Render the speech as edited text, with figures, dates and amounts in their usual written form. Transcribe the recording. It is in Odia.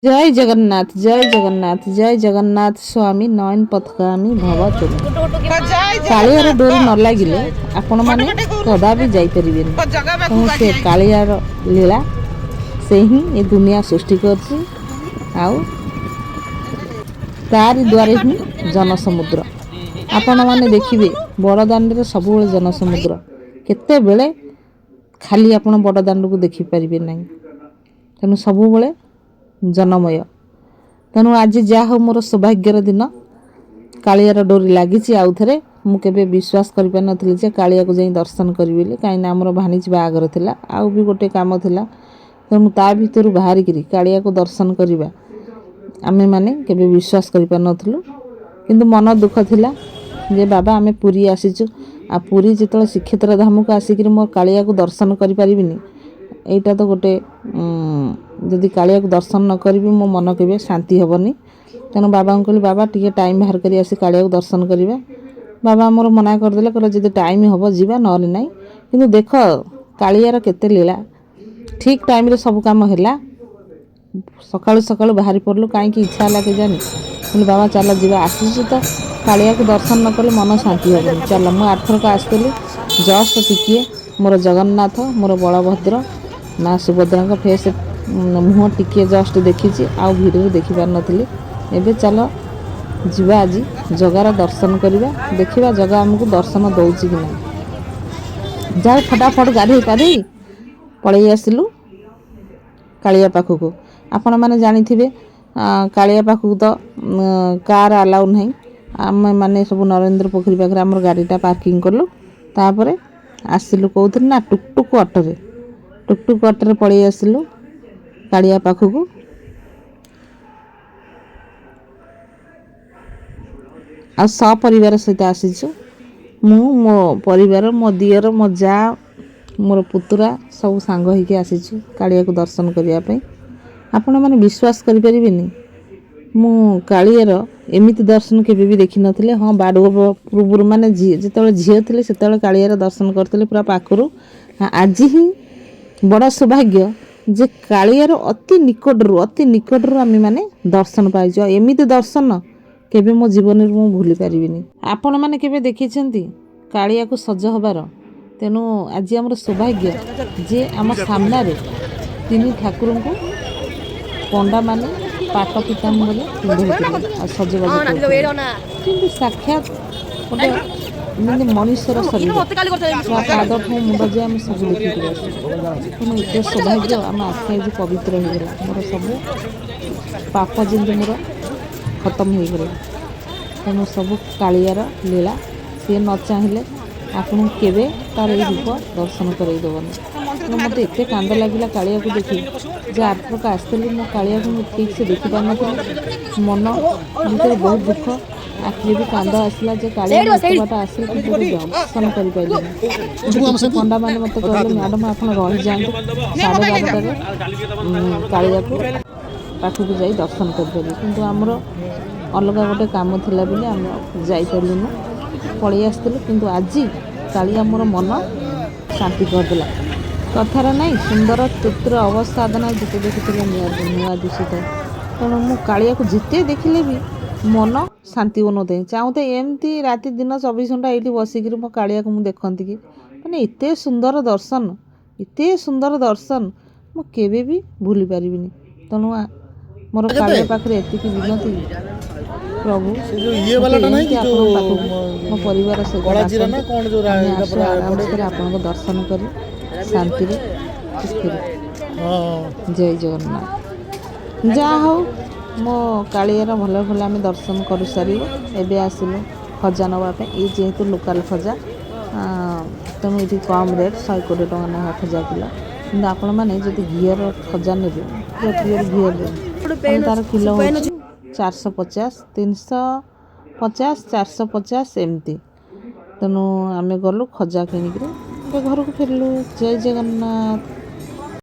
ଜୟ ଜଗନ୍ନାଥ ଜୟ ଜଗନ୍ନାଥ ସ୍ୱାମୀ ନୟନ ପଥଗାମୀ ଭବ ତୁମେ। କାଳିଆର ଡୋରି ନ ଲାଗିଲେ ଆପଣମାନେ କଦାପି ଯାଇପାରିବେନି। ତେଣୁ ସେ କାଳିଆର ଲୀଳା ସେ ହିଁ ଏ ଦୁନିଆ ସୃଷ୍ଟି କରିଛି। ଆଉ ତାରି ଦ୍ୱାରେ ହିଁ ଜନସମୁଦ୍ର। ଆପଣମାନେ ଦେଖିବେ ବଡ଼ଦାଣ୍ଡରେ ସବୁବେଳେ ଜନସମୁଦ୍ର, କେତେବେଳେ ଖାଲି ଆପଣ ବଡ଼ଦାଣ୍ଡକୁ ଦେଖିପାରିବେ ନାହିଁ। ତେଣୁ ସବୁବେଳେ ଜନମୟ। ତେଣୁ ଆଜି ଯାହା ହଉ ମୋର ସୌଭାଗ୍ୟର ଦିନ, କାଳିଆର ଡୋରି ଲାଗିଛି। ଆଉ ଥରେ ମୁଁ କେବେ ବିଶ୍ୱାସ କରିପାରିନଥିଲି ଯେ କାଳିଆକୁ ଯାଇ ଦର୍ଶନ କରିବି ବୋଲି, କାହିଁକିନା ଆମର ଭାଣିଜୀ ବାହାଘର ଥିଲା, ଆଉ ବି ଗୋଟେ କାମ ଥିଲା। ତେଣୁ ତା ଭିତରୁ ବାହାରିକିରି କାଳିଆକୁ ଦର୍ଶନ କରିବା ଆମେମାନେ କେବେ ବିଶ୍ୱାସ କରିପାରିନଥିଲୁ। କିନ୍ତୁ ମନ ଦୁଃଖ ଥିଲା ଯେ ବାବା ଆମେ ପୁରୀ ଆସିଛୁ, ଆଉ ପୁରୀ ଯେତେବେଳେ ଶ୍ରୀକ୍ଷେତ୍ର ଧାମକୁ ଆସିକିରି ମୋ କାଳିଆକୁ ଦର୍ଶନ କରିପାରିବିନି, ଏଇଟା ତ ଗୋଟେ ଯଦି କାଳିଆକୁ ଦର୍ଶନ ନ କରିବି ମୋ ମନ କେବେ ଶାନ୍ତି ହେବନି। ତେଣୁ ବାବାଙ୍କୁ କହିଲି ବାବା ଟିକେ ଟାଇମ୍ ବାହାର କରି ଆସି କାଳିଆକୁ ଦର୍ଶନ କରିବା। ବାବା ଆମର ମନା କରିଦେଲେ, କହିଲେ ଯଦି ଟାଇମ୍ ହେବ ଯିବା, ନହେଲେ ନାହିଁ। କିନ୍ତୁ ଦେଖ କାଳିଆର କେତେ ଲୀଳା, ଠିକ୍ ଟାଇମ୍ରେ ସବୁ କାମ ହେଲା। ସକାଳୁ ସକାଳୁ ବାହାରି ପଡ଼ିଲୁ, କାହିଁକି ଇଚ୍ଛା ହେଲା କେଜାଣି। କହିଲି ବାବା ଚାଲ ଯିବା, ଆସିଛୁ ତ କାଳିଆକୁ ଦର୍ଶନ ନ କଲେ ମନ ଶାନ୍ତି ହେବନି। ଚାଲ, ମୁଁ ଆରଥରକ ଆସିଥିଲି ଜଷ୍ଟ ଟିକିଏ ମୋର ଜଗନ୍ନାଥ, ମୋର ବଳଭଦ୍ର, ମା ସୁଭଦ୍ରାଙ୍କ ଫେସ୍ ମୁହଁ ଟିକିଏ ଜଷ୍ଟ ଦେଖିଛି, ଆଉ ଭିଡ଼ିଓରେ ଦେଖିପାରିନଥିଲି। ଏବେ ଚାଲ ଯିବା, ଆଜି ଜଗାର ଦର୍ଶନ କରିବା, ଦେଖିବା ଜଗା ଆମକୁ ଦର୍ଶନ ଦେଉଛି କି ନାହିଁ। ଯାଉ ଫଟାଫଟ ଗାଧୋଇ ପାଧୋଇ ପଳେଇ ଆସିଲୁ କାଳିଆ ପାଖକୁ। ଆପଣମାନେ ଜାଣିଥିବେ କାଳିଆ ପାଖକୁ ତ କାର୍ ଆଲାଉ ନାହିଁ। ଆମେମାନେ ସବୁ ନରେନ୍ଦ୍ର ପୋଖରୀ ପାଖରେ ଆମର ଗାଡ଼ିଟା ପାର୍କିଂ କଲୁ। ତାପରେ ଆସିଲୁ କେଉଁଥିରେ ନା ଟୁକଟୁକ ଅଟୋରେ। ଟୁକଟୁକ ଅଟୋରେ ପଳେଇ ଆସିଲୁ କାଳିଆ ପାଖକୁ। ଆଉ ସପରିବାର ସହିତ ଆସିଛୁ। ମୁଁ, ମୋ ପରିବାର, ମୋ ଦିଅର, ମୋ ଯା, ମୋର ପୁତୁରା ସବୁ ସାଙ୍ଗ ହେଇକି ଆସିଛୁ କାଳିଆକୁ ଦର୍ଶନ କରିବା ପାଇଁ। ଆପଣମାନେ ବିଶ୍ୱାସ କରିପାରିବେନି, ମୁଁ କାଳିଆର ଏମିତି ଦର୍ଶନ କେବେ ବି ଦେଖିନଥିଲି। ହଁ ବାଡ଼ୁଅ ପୂର୍ବରୁ ମାନେ ଯେତେବେଳେ ଝିଅ ଥିଲେ ସେତେବେଳେ କାଳିଆର ଦର୍ଶନ କରିଥିଲି ପୁରା ପାଖରୁ। ଆଜି ହିଁ ବଡ଼ ସୌଭାଗ୍ୟ ଯେ କାଳିଆର ଅତି ନିକଟରୁ ଆମେମାନେ ଦର୍ଶନ ପାଇଛୁ। ଆଉ ଏମିତି ଦର୍ଶନ କେବେ ମୋ ଜୀବନରେ ମୁଁ ଭୁଲି ପାରିବିନି। ଆପଣମାନେ କେବେ ଦେଖିଛନ୍ତି କାଳିଆକୁ ସଜ ହେବାର? ତେଣୁ ଆଜି ଆମର ସୌଭାଗ୍ୟ ଯେ ଆମ ସାମ୍ନାରେ ତିନି ଠାକୁରଙ୍କୁ ପଣ୍ଡାମାନେ ପାଟ ପିତାମ୍ବର ପିନ୍ଧଉଥିଲେ ଆଉ ସଜବାଜ କରୁଥିଲେ। କିନ୍ତୁ ସାକ୍ଷାତ ଗୋଟେ ଯେମିତି ମଣିଷର ଶରୀର, ତା ପାଦଠୁ ମୁଣ୍ଡ ଯାଏ ଆମେ ସବୁ ଦେଖିକିରି ଆସିଛୁ। ତେଣୁ ଏତେ ସୌଭାଗ୍ୟ, ଆମ ଆଖି ଆଜି ପବିତ୍ର ହେଇଗଲା। ମୋର ସବୁ ପାପ ଯେମିତି ମୋର ଖତମ ହେଇଗଲା। ତେଣୁ ସବୁ କାଳିଆର ଲୀଳା, ସିଏ ନ ଚାହିଁଲେ ଆପଣଙ୍କୁ କେବେ ତାର ଏଇ ରୂପ ଦର୍ଶନ କରାଇ ଦେବନି। ତେଣୁ ମୋତେ ଏତେ କାନ୍ଦ ଲାଗିଲା କାଳିଆକୁ ଦେଖି ଯେ ଆରଥରକ ଆସିଥିଲି ମୋ କାଳିଆକୁ ମୁଁ ଠିକ୍ସେ ଦେଖିପାରିନଥିଲି। ମନ ଭିତରେ ବହୁତ ଦୁଃଖ, ଆଖିରେ ବି କାନ୍ଦ ଆସିଲା ଯେ କାଳିଆ ମୁଁ ଏତେ ବାଟ ଆସିଲି କିନ୍ତୁ ଗୋଟେ ଦର୍ଶନ କରିପାରିଲିନି। କିନ୍ତୁ କିଛି ପଣ୍ଡାମାନେ ମୋତେ କହିଲେ ମ୍ୟାଡ଼ାମ୍ ଆପଣ ରହିଯାଆନ୍ତୁ, 12:30ରେ କାଳିଆକୁ ପାଖକୁ ଯାଇ ଦର୍ଶନ କରିପାରିବେ। କିନ୍ତୁ ଆମର ଅଲଗା ଗୋଟେ କାମ ଥିଲା ବୋଲି ଆମେ ଯାଇପାରିଲୁନୁ, ପଳେଇ ଆସିଥିଲୁ। କିନ୍ତୁ ଆଜି କାଳିଆ ମୋର ମନ ଶାନ୍ତି କରିଦେଲା। କଥାରେ ନାହିଁ ସୁନ୍ଦର ତୃପ୍ତିର ଅବସାଦନ ଯେତେ ଦେଖିଥିଲେ ନୂଆ ଦିଶୁଥାଏ। ତେଣୁ ମୁଁ କାଳିଆକୁ ଯେତେ ଦେଖିଲେ ବି ମନ ଶାନ୍ତି ହେଉନଥାଏ। ଚାହୁଁଥାଏ ଏମିତି ରାତି ଦିନ 24 ଘଣ୍ଟା ଏଇଠି ବସିକିରି ମୋ କାଳିଆକୁ ମୁଁ ଦେଖନ୍ତି କି। ମାନେ ଏତେ ସୁନ୍ଦର ଦର୍ଶନ ମୁଁ କେବେ ବି ଭୁଲି ପାରିବିନି। ତେଣୁ ମୋର କାଳିଆ ପାଖରେ ଏତିକି ବିନତି, ପ୍ରଭୁ ମୋତେ ଏମିତି ଆପଣଙ୍କ ପାଖକୁ ମୋ ପରିବାର ସହିତ ଡାକନ୍ତୁ, ଆମେ ଆସୁ ଆରାମସରେ ଆପଣଙ୍କ ଦର୍ଶନ କରି ଶାନ୍ତିରେ ସୁଖରେ। ଜୟ ଜଗନ୍ନାଥ। ଯାହା ହଉ ମୋ କାଳିଆର ଭଲ ଭଲ ଆମେ ଦର୍ଶନ କରିସାରିଲୁ। ଏବେ ଆସିଲୁ ଖଜା ନେବା ପାଇଁ। ଏଇ ଯେହେତୁ ଲୋକାଲ୍ ଖଜା, ତେଣୁ ଏଇଠି କମ୍ ରେଟ୍, 120 ଟଙ୍କା ଲେଖା ଖଜା କିଲୋ। କିନ୍ତୁ ଆପଣମାନେ ଯଦି ଘିଅର ଖଜା ନେବେ, ପୁରା ପିଓର ଘିଅ ତାହେଲେ ତା'ର କିଲୋ ହେଉଛି 450, 350, 450 ଏମିତି। ତେଣୁ ଆମେ ଗଲୁ ଖଜା କିଣିକିରି ଏବେ ଘରକୁ ଫେରିଲୁ। ଜୟ ଜଗନ୍ନାଥ।